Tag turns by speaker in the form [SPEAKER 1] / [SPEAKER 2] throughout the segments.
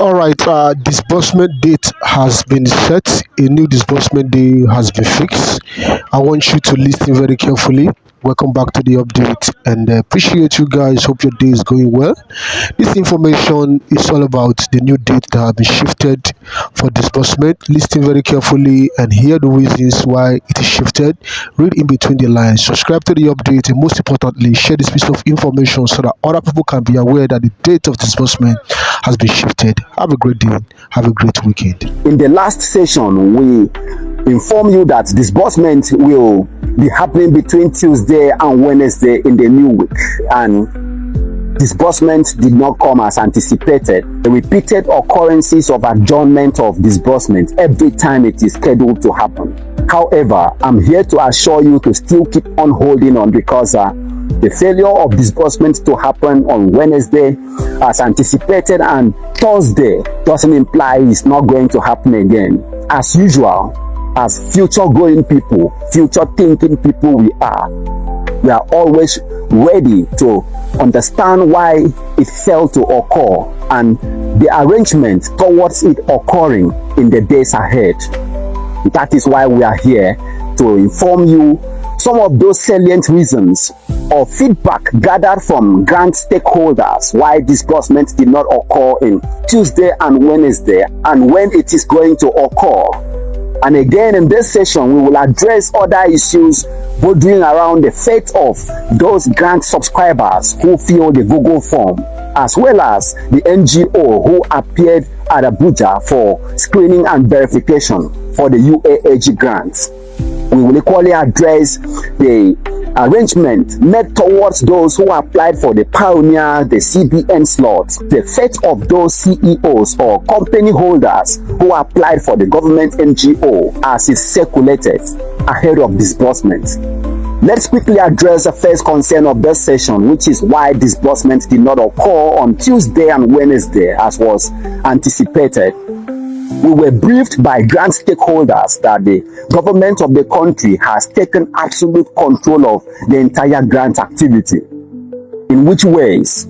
[SPEAKER 1] All right, disbursement date has been set. A new disbursement day has been fixed. I want you to listen very carefully. Welcome back to the update and appreciate you guys. Hope your day is going well. This information is all about the new date that has been shifted for disbursement. Listen very carefully and hear the reasons why it is shifted. Read in between the lines. Subscribe to the update and most importantly, share this piece of information so that other people can be aware that the date of disbursement has been shifted. Have a great day. Have a great weekend.
[SPEAKER 2] In the last session, we inform you that disbursement will be happening between Tuesday and Wednesday in the new week, and disbursement did not come as anticipated. The repeated occurrences of adjournment of disbursement every time it is scheduled to happen. However, I'm here to assure you to still keep on holding on, because the failure of disbursement to happen on Wednesday as anticipated and Thursday doesn't imply it's not going to happen again. As usual, as future going people, future thinking people we are always ready to understand why it failed to occur and the arrangement towards it occurring in the days ahead. That is why we are here to inform you some of those salient reasons or feedback gathered from grant stakeholders why disbursement did not occur in Tuesday and Wednesday, and when it is going to occur. And again, in this session, we will address other issues bordering around the fate of those grant subscribers who fill the Google form, as well as the NGO who appeared at Abuja for screening and verification for the UAAG grants. We will equally address the arrangement made towards those who applied for the Pioneer, the CBN slots, the fate of those CEOs or company holders who applied for the government NGO as is circulated ahead of disbursement. Let's quickly address the first concern of this session, which is why disbursement did not occur on Tuesday and Wednesday as was anticipated. We were briefed by grant stakeholders that the government of the country has taken absolute control of the entire grant activity. In which ways?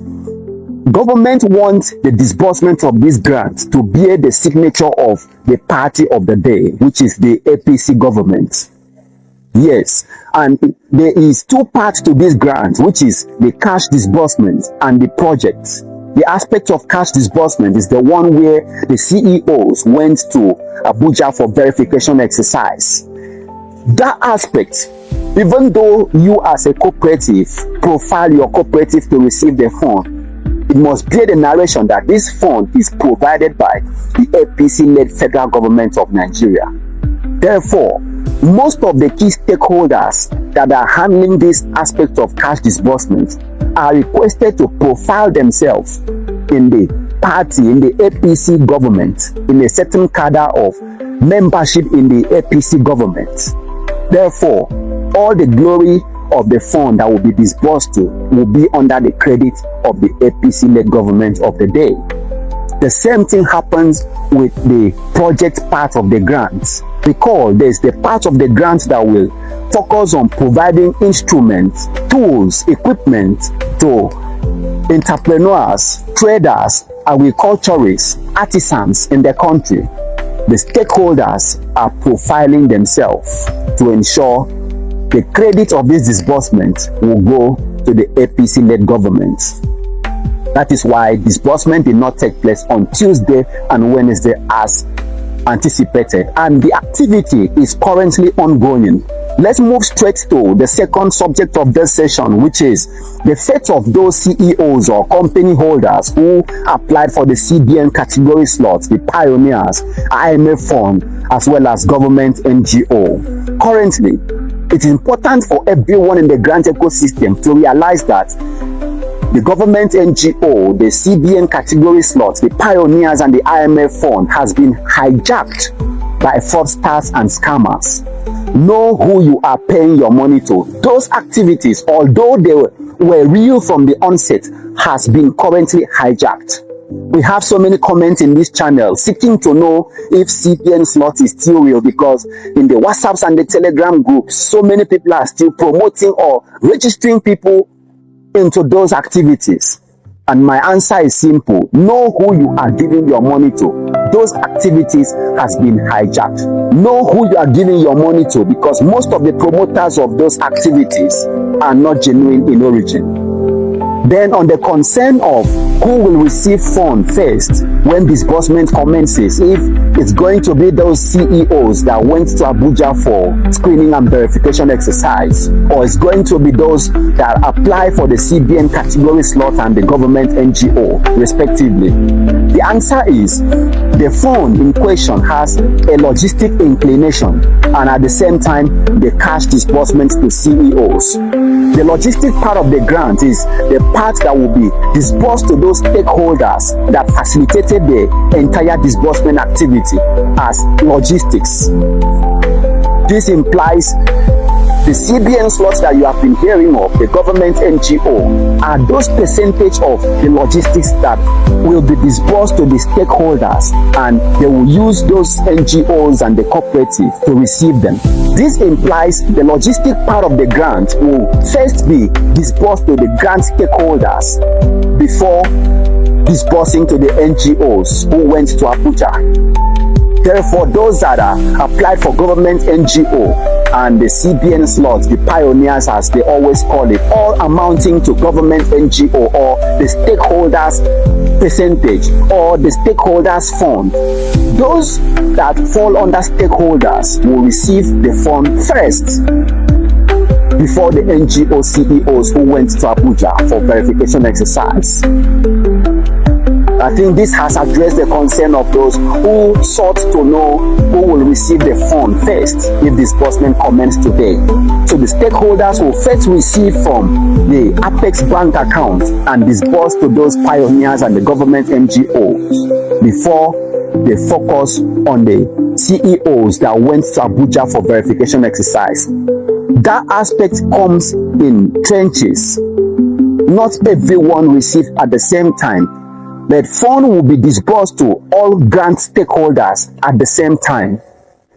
[SPEAKER 2] Government wants the disbursement of these grants to bear the signature of the party of the day, which is the APC government. Yes, and there is two parts to this grant, which is the cash disbursement and the projects. The aspect of cash disbursement is the one where the CEOs went to Abuja for verification exercise. That aspect, even though you as a cooperative profile your cooperative to receive the fund, it must bear the narration that this fund is provided by the APC-led federal government of Nigeria. Therefore, most of the key stakeholders that are handling this aspect of cash disbursement are requested to profile themselves in the party, in the APC government, in a certain cadre of membership in the APC government. Therefore, all the glory of the fund that will be disbursed to will be under the credit of the APC-led government of the day. The same thing happens with the project part of the grants. Recall, there's the part of the grants that will focus on providing instruments, tools, equipment to entrepreneurs, traders, agriculturists, artisans in the country. The stakeholders are profiling themselves to ensure the credit of this disbursement will go to the APC-led government. That is why disbursement did not take place on Tuesday and Wednesday as anticipated, and the activity is currently ongoing. Let's move straight to the second subject of this session, which is the fate of those CEOs or company holders who applied for the CBN category slots, the Pioneers, IMF fund, as well as government NGO. Currently, it is important for everyone in the grant ecosystem to realize that the government NGO, the CBN category slots, the Pioneers and the IMF fund has been hijacked by fraudsters and scammers. Know who you are paying your money to. Those activities, although they were real from the onset, has been currently hijacked. We have so many comments in this channel seeking to know if CBN slot is still real, because in the WhatsApps and the Telegram groups, so many people are still promoting or registering people into those activities. And my answer is simple: know who you are giving your money to. Those activities has been hijacked. Know who you are giving your money to, because most of the promoters of those activities are not genuine in origin. Then on the concern of who will receive funds first when disbursement commences, if it's going to be those CEOs that went to Abuja for screening and verification exercise, or it's going to be those that apply for the CBN category slot and the government NGO respectively, the answer is the fund in question has a logistic inclination and at the same time the cash disbursement to CEOs. The logistic part of the grant is the part that will be disbursed to those stakeholders that facilitated the entire disbursement activity as logistics. This implies the CBN slots that you have been hearing of, the government NGO, are those percentage of the logistics that will be disbursed to the stakeholders, and they will use those NGOs and the cooperative to receive them. This implies the logistic part of the grant will first be disbursed to the grant stakeholders before disbursing to the NGOs who went to Abuja. Therefore, those that applied for government NGO and the CBN slots, the pioneers as they always call it, all amounting to government NGO or the stakeholders percentage or the stakeholders fund. Those that fall under stakeholders will receive the fund first before the NGO CEOs who went to Abuja for verification exercise. I think this has addressed the concern of those who sought to know who will receive the fund first if disbursement commences today. So the stakeholders will first receive from the Apex bank account and disburse to those pioneers and the government NGOs before they focus on the CEOs that went to Abuja for verification exercise. That aspect comes in trenches. Not everyone receives at the same time. But fund will be disbursed to all grant stakeholders at the same time.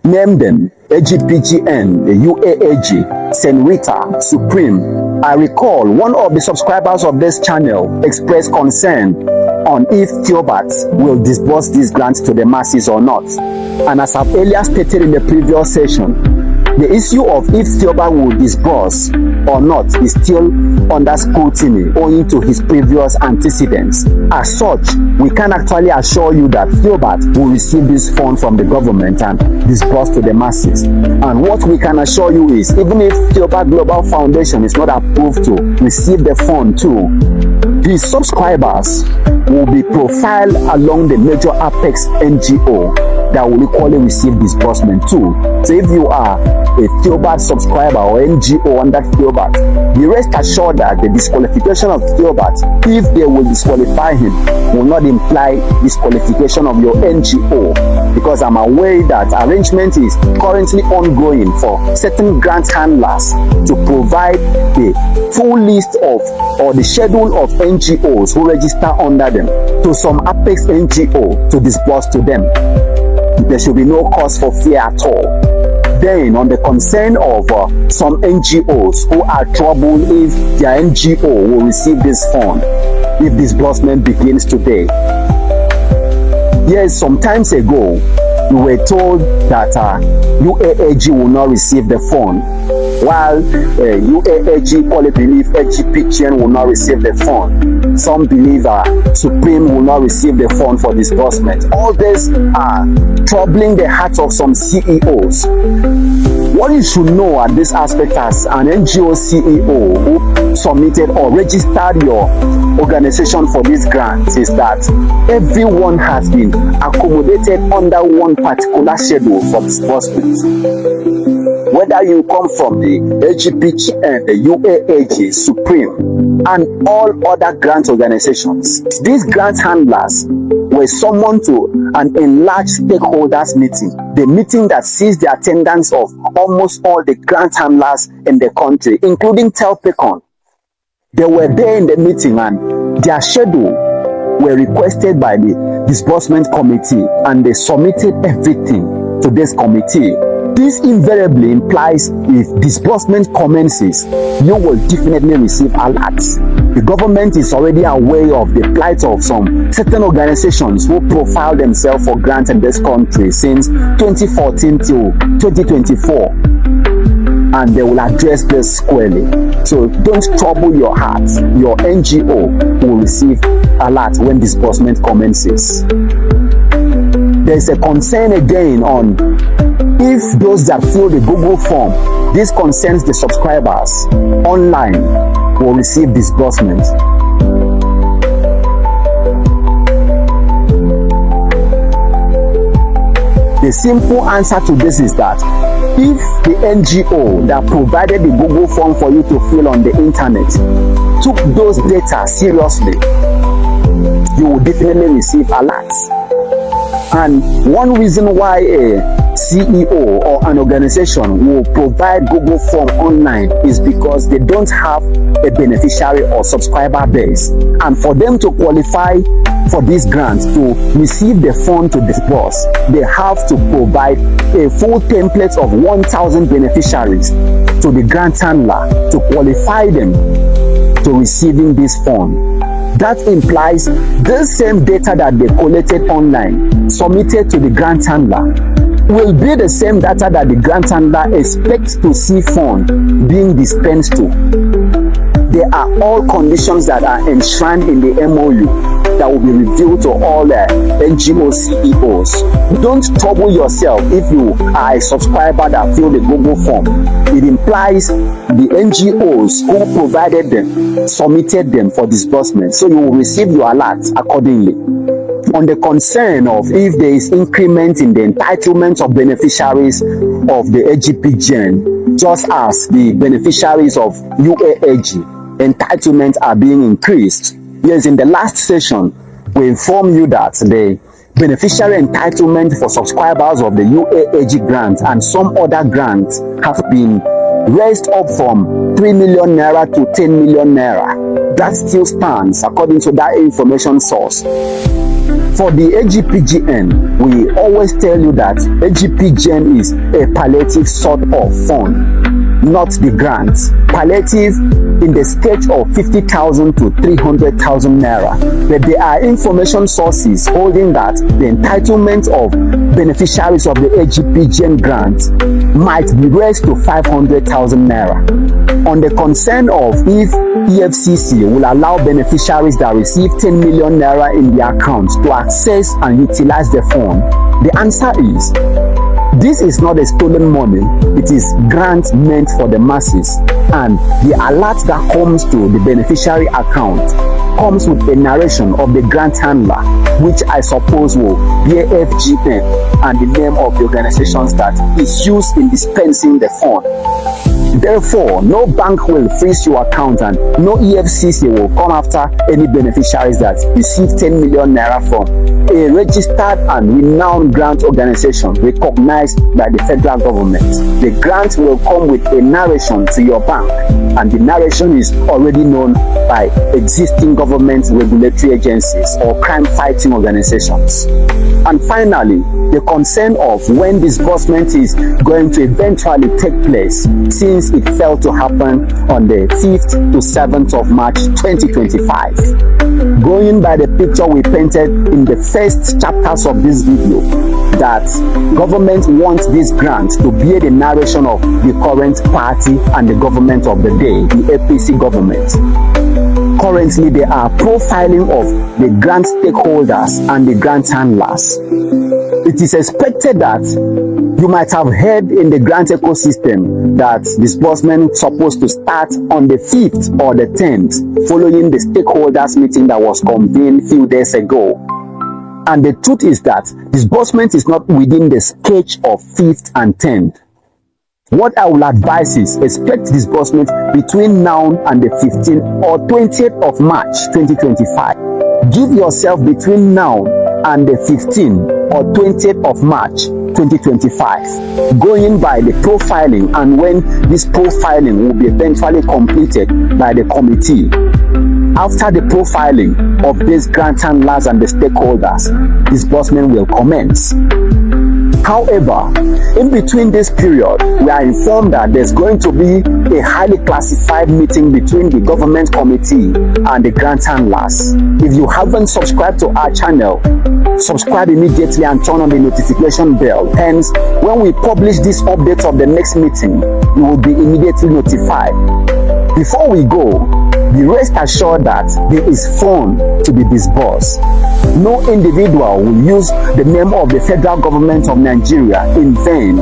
[SPEAKER 2] Name them: AGPGN, the UAAG, St. Rita, Supreme. I recall one of the subscribers of this channel expressed concern on if Theobarth will disburse these grants to the masses or not. And as I've earlier stated in the previous session, the issue of if Theobarth will disburse or not is still under scrutiny owing to his previous antecedents. As such, we can actually assure you that Theobarth will receive this fund from the government and disburse to the masses. And what we can assure you is, even if Theobarth Global Foundation is not approved to receive the fund too, the subscribers will be profiled along the major Apex NGO that will equally receive disbursement too. So if you are a Theobarth subscriber or NGO under Theobarth, be rest assured that the disqualification of Theobarth, if they will disqualify him, will not imply disqualification of your NGO, because I'm aware that arrangement is currently ongoing for certain grant handlers to provide the full list of or the schedule of NGOs who register under them to some Apex NGO to disburse to them. There should be no cause for fear at all. Then, on the concern of some NGOs who are troubled if their NGO will receive this fund if disbursement begins today. Yes, some times ago, we were told that UAAG will not receive the fund, while UAAG only believe AGPGN will not receive the fund. Some believe Supreme will not receive the fund for disbursement. All this are troubling the hearts of some CEOs. What you should know at this aspect as an NGO CEO who submitted or registered your organization for this grant is that everyone has been accommodated under one particular schedule for disbursement. Whether you come from the AGPGN, the UAAG, Supreme, and all other grant organizations, these grant handlers were summoned to an enlarged stakeholders meeting, the meeting that sees the attendance of almost all the grant handlers in the country, including Telpecon. They were there in the meeting and their schedule were requested by the disbursement committee, and they submitted everything to this committee. This invariably implies if disbursement commences, you will definitely receive alerts. The government is already aware of the plight of some certain organizations who profile themselves for grants in this country since 2014 till 2024. And they will address this squarely. So don't trouble your heart. Your NGO will receive alert when disbursement commences. There's a concern again on if those that fill the Google form, this concerns the subscribers online, will receive disbursement. The simple answer to this is that if the NGO that provided the Google form for you to fill on the internet took those data seriously, you will definitely receive alerts. And one reason why a CEO or an organization will provide Google form online is because they don't have a beneficiary or subscriber base. And for them to qualify for this grant, to receive the fund to disburse, they have to provide a full template of 1,000 beneficiaries to the grant handler to qualify them to receiving this fund. That implies the same data that they collected online, submitted to the grant handler, will be the same data that the grant handler expects to see fund being dispensed to. There are all conditions that are enshrined in the MOU that will be revealed to all the NGO CEOs. Don't trouble yourself if you are a subscriber that fill the Google form. It implies the NGOs who provided them submitted them for disbursement, so you will receive your alert accordingly. On the concern of if there is increment in the entitlement of beneficiaries of the AGPGN, just as the beneficiaries of UAAG entitlements are being increased. Yes, in the last session, we informed you that the beneficiary entitlement for subscribers of the UAAG grant and some other grants have been raised up from 3 million naira to 10 million naira. That still stands according to that information source. For the AGPGN, we always tell you that AGPGN is a palliative sort of fund, not the grant. Palliative in the sketch of 50,000 to 300,000 naira. But there are information sources holding that the entitlement of beneficiaries of the AGPGN grant might be raised to 500,000 naira. On the concern of if EFCC will allow beneficiaries that receive 10 million naira in their accounts to access and utilize the fund, the answer is this is not a stolen money. It is grant meant for the masses, and the alert that comes to the beneficiary account comes with a narration of the grant handler, which I suppose will be a FGN and the name of the organizations that is used in dispensing the fund. Therefore, no bank will freeze your account and no EFCC will come after any beneficiaries that receive 10 million naira from a registered and renowned grant organization recognized by the federal government. The grant will come with a narration to your bank, and the narration is already known by existing government regulatory agencies or crime-fighting organizations. And finally, the concern of when disbursement is going to eventually take place, since it failed to happen on the 5th to 7th of March 2025. Going by the picture we painted in the first chapters of this video, that government wants this grant to be the narration of the current party and the government of the day, the APC government. Currently, they are profiling of the grant stakeholders and the grant handlers. It is expected that you might have heard in the grant ecosystem that disbursement is supposed to start on the 5th or the 10th, following the stakeholders meeting that was convened a few days ago. And the truth is that disbursement is not within the sketch of 5th and 10th. What I will advise is expect disbursement between now and the 15th or 20th of March 2025. Give yourself between now and the 15th or 20th of March 2025, going by the profiling and when this profiling will be eventually completed by the committee. After the profiling of these grant handlers and the stakeholders, disbursement will commence. However, in between this period, we are informed that there's going to be a highly classified meeting between the government committee and the grant handlers. If you haven't subscribed to our channel, subscribe immediately and turn on the notification bell. Hence, when we publish this update of the next meeting, you will be immediately notified. Before we go, be rest assured that there is fund to be disbursed. No individual will use the name of the federal government of Nigeria in vain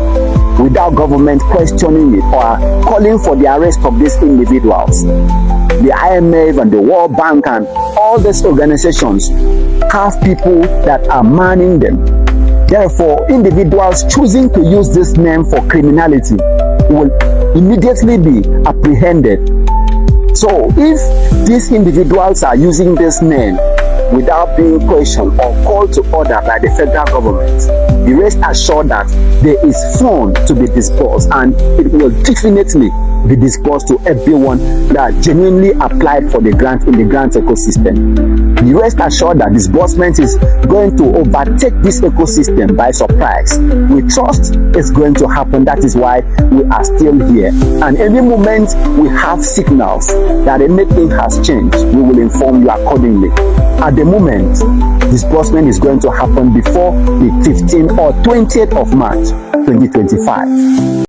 [SPEAKER 2] without government questioning it or calling for the arrest of these individuals. The IMF and the World Bank and all these organizations have people that are manning them. Therefore, individuals choosing to use this name for criminality will immediately be apprehended. So if these individuals are using this name without being questioned or called to order by the federal government, be rest assured that there is fund to be disbursed, and it will definitely be disbursed to everyone that genuinely applied for the grant in the grant ecosystem. Be rest assured that disbursement is going to overtake this ecosystem by surprise. We trust it's going to happen. That is why we are still here. And any moment we have signals that anything has changed, we will inform you accordingly. At the moment, disbursement is going to happen before the 15th or 20th of March 2025.